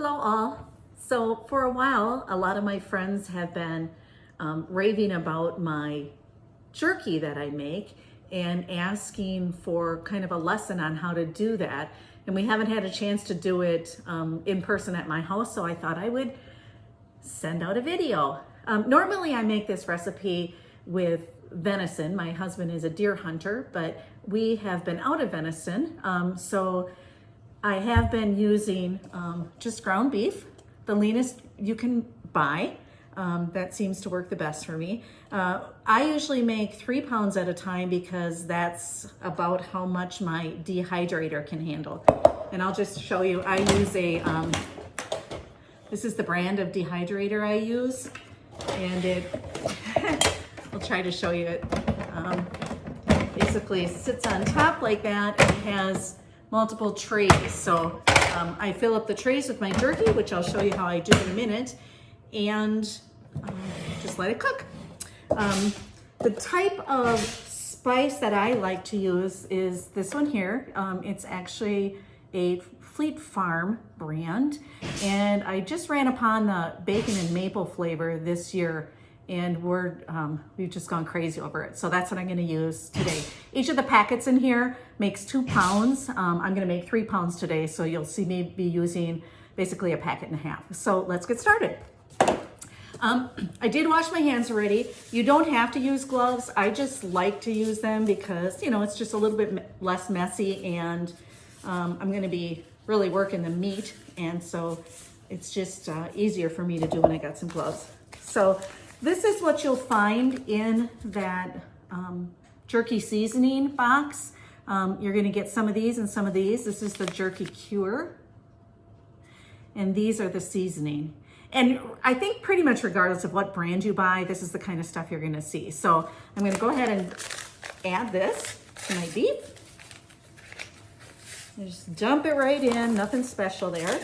Hello all. So for a while, a lot of my friends have been raving about my jerky that I make and asking for kind of a lesson on how to do that. And we haven't had a chance to do it in person at my house, so I thought I would send out a video. Normally I make this recipe with venison. My husband is a deer hunter, but we have been out of venison. So I have been using just ground beef, the leanest you can buy. That seems to work the best for me. I usually make 3 pounds at a time because that's about how much my dehydrator can handle. And I'll just show you, I use this is the brand of dehydrator I use. And I'll try to show you it. Basically sits on top like that and has multiple trays. So I fill up the trays with my jerky, which I'll show you how I do in a minute, and just let it cook. The type of spice that I like to use is this one here. It's actually a Fleet Farm brand, and I just ran upon the bacon and maple flavor this year, and we've just gone crazy over it. So that's what I'm gonna use today. Each of the packets in here makes 2 pounds. I'm gonna make 3 pounds today, so you'll see me be using basically a packet and a half. So let's get started. I did wash my hands already. You don't have to use gloves. I just like to use them because, you know, it's just a little bit less messy, and I'm gonna be really working the meat, and so it's just easier for me to do when I got some gloves. So this is what you'll find in that jerky seasoning box. You're gonna get some of these and some of these. This is the jerky cure, and these are the seasoning. And I think pretty much regardless of what brand you buy, this is the kind of stuff you're gonna see. So I'm gonna go ahead and add this to my beef. Just dump it right in, nothing special there.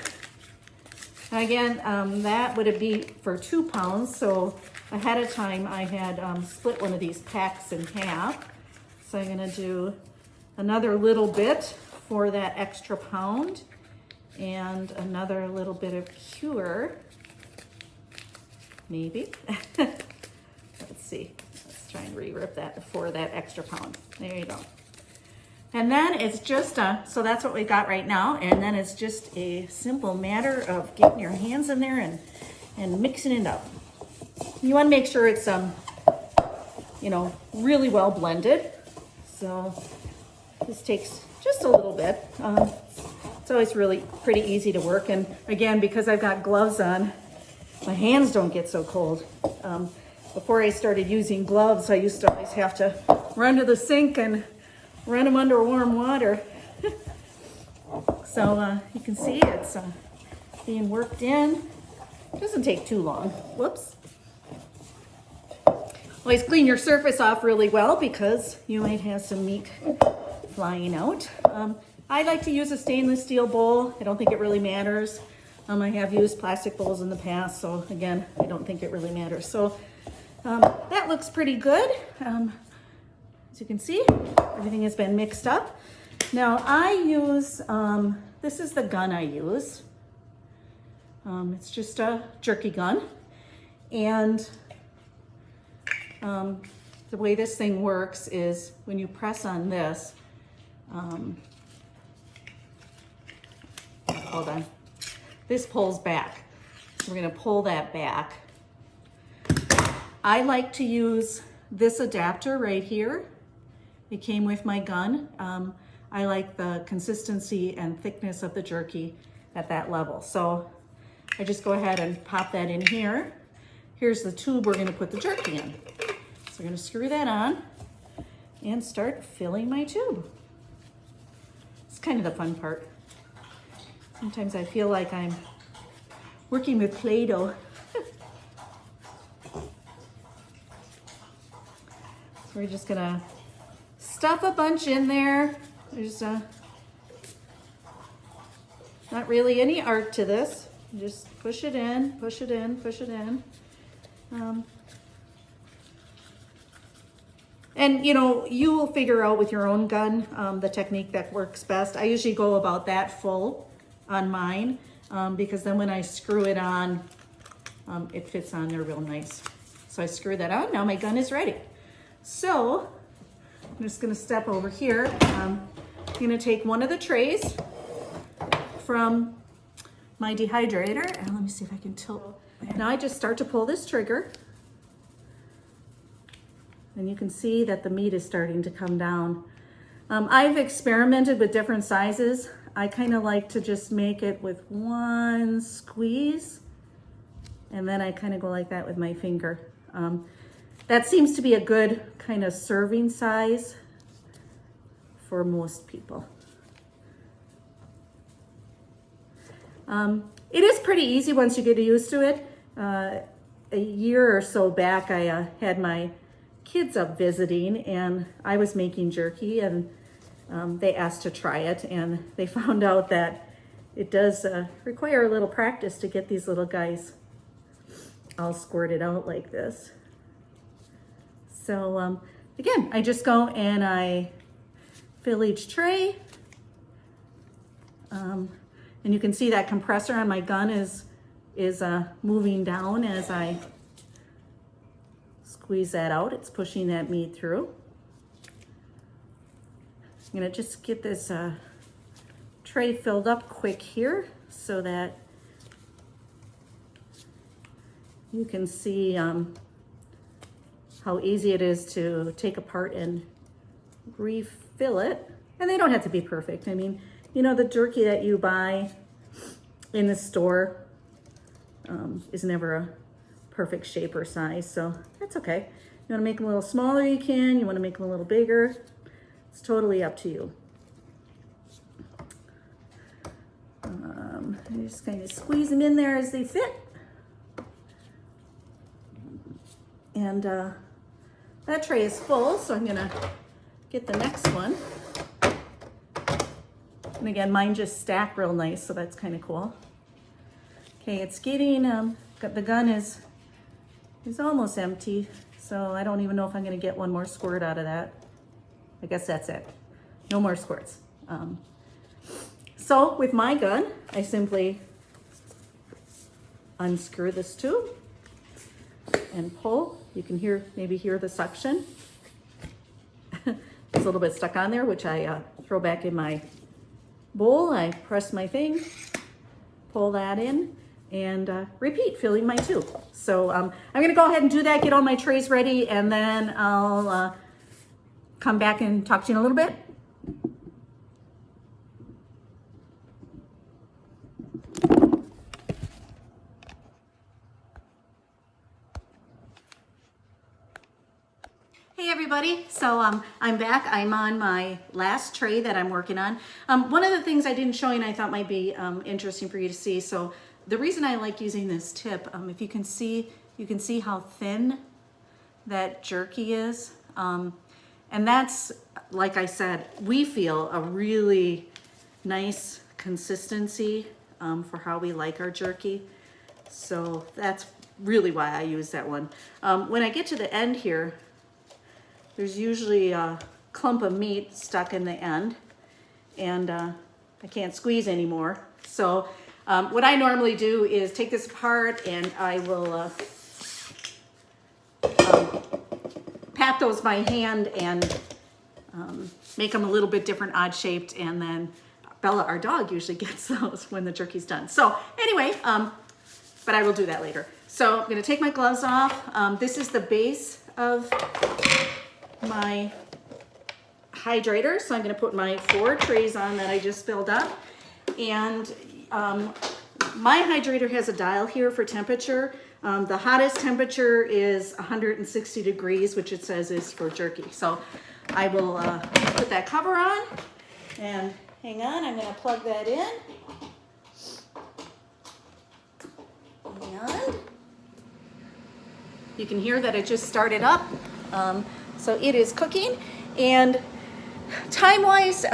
And again, that would be for 2 pounds. So ahead of time, I had split one of these packs in half. So I'm gonna do another little bit for that extra pound and another little bit of cure, maybe. Let's see, let's try and re-rip that for that extra pound. There you go. And then it's just, so that's what we got right now. And then it's just a simple matter of getting your hands in there and mixing it up. You want to make sure it's, you know, really well blended. So this takes just a little bit. It's always really pretty easy to work. And again, because I've got gloves on, my hands don't get so cold. Before I started using gloves, I used to always have to run to the sink and run them under warm water. So you can see it's being worked in. It doesn't take too long. Whoops. Always clean your surface off really well because you might have some meat flying out. I like to use a stainless steel bowl. I don't think it really matters. I have used plastic bowls in the past, so again, I don't think it really matters. So that looks pretty good. As you can see, everything has been mixed up. Now I use, this is the gun I use. It's just a jerky gun. And the way this thing works is when you press on this, hold on, this pulls back. So we're gonna pull that back. I like to use this adapter right here. It came with my gun. I like the consistency and thickness of the jerky at that level. So I just go ahead and pop that in here. Here's the tube we're gonna put the jerky in. So we're gonna screw that on and start filling my tube. It's kind of the fun part. Sometimes I feel like I'm working with Play-Doh. So we're just gonna stuff a bunch in there. There's not really any art to this. You just push it in, push it in, push it in. And you know, you will figure out with your own gun the technique that works best. I usually go about that full on mine. because then when I screw it on, it fits on there real nice. So I screw that on. Now my gun is ready. So I'm just gonna step over here. I'm gonna take one of the trays from my dehydrator, and let me see if I can tilt. Now I just start to pull this trigger, and you can see that the meat is starting to come down. I've experimented with different sizes. I kind of like to just make it with one squeeze, and then I kind of go like that with my finger. That seems to be a good kind of serving size for most people. It is pretty easy once you get used to it. A year or so back, I had my kids up visiting, and I was making jerky, and they asked to try it, and they found out that it does require a little practice to get these little guys all squirted out like this. So again, I just go and I fill each tray. And you can see that compressor on my gun is moving down as I squeeze that out. It's pushing that meat through. I'm gonna just get this tray filled up quick here so that you can see how easy it is to take apart and refill it. And they don't have to be perfect. I mean, you know, the jerky that you buy in the store is never a perfect shape or size, so that's okay. You wanna make them a little smaller, you can. You wanna make them a little bigger. It's totally up to you. I just kind of squeeze them in there as they fit. And that tray is full, so I'm gonna get the next one. And again, mine just stack real nice, so that's kind of cool. Okay, it's getting, the gun is almost empty, so I don't even know if I'm gonna get one more squirt out of that. I guess that's it. No more squirts. So with my gun, I simply unscrew this tube and pull. You can maybe hear the suction. It's a little bit stuck on there, which I throw back in my bowl. I press my thing, pull that in, and repeat, filling my tube. So I'm gonna go ahead and do that, get all my trays ready, and then I'll come back and talk to you in a little bit. Hey everybody, so I'm back. I'm on my last tray that I'm working on. One of the things I didn't show you and I thought might be interesting for you to see. So the reason I like using this tip, if you can see how thin that jerky is. And that's, like I said, we feel a really nice consistency for how we like our jerky. So that's really why I use that one. When I get to the end here, there's usually a clump of meat stuck in the end, and I can't squeeze anymore. So what I normally do is take this apart, and I will pat those by hand and make them a little bit different, odd shaped, and then Bella, our dog, usually gets those when the jerky's done. So anyway, but I will do that later. So I'm gonna take my gloves off. This is the base of my hydrator. So I'm gonna put my 4 trays on that I just filled up. And my hydrator has a dial here for temperature. The hottest temperature is 160 degrees, which it says is for jerky. So I will put that cover on, and hang on, I'm gonna plug that in. And you can hear that it just started up. So it is cooking, and time-wise,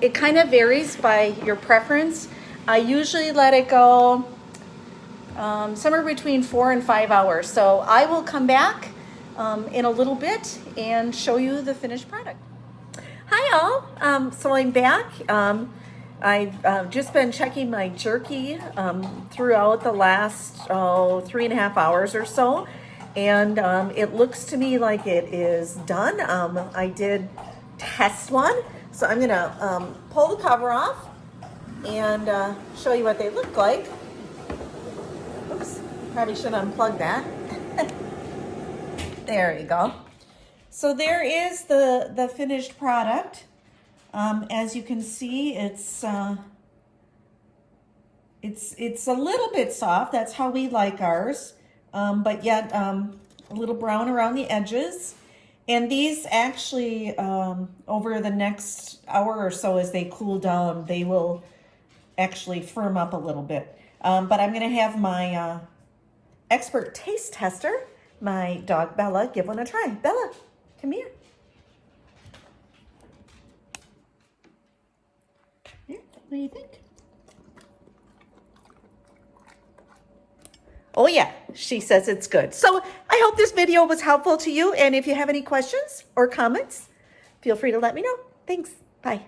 it kind of varies by your preference. I usually let it go somewhere between 4 and 5 hours. So I will come back in a little bit and show you the finished product. Hi all, so I'm back. I've just been checking my jerky throughout the last 3.5 hours or so, and it looks to me like it is done. I did test one, so I'm gonna pull the cover off and show you what they look like. Oops, probably should unplug that. There you go. So there is the finished product. As you can see, it's a little bit soft. That's how we like ours, but yet a little brown around the edges. And these actually, over the next hour or so, as they cool down, they will actually firm up a little bit. But I'm going to have my expert taste tester, my dog Bella, give one a try. Bella, come here. What do you think? Oh yeah, she says it's good. So I hope this video was helpful to you. And if you have any questions or comments, feel free to let me know. Thanks. Bye.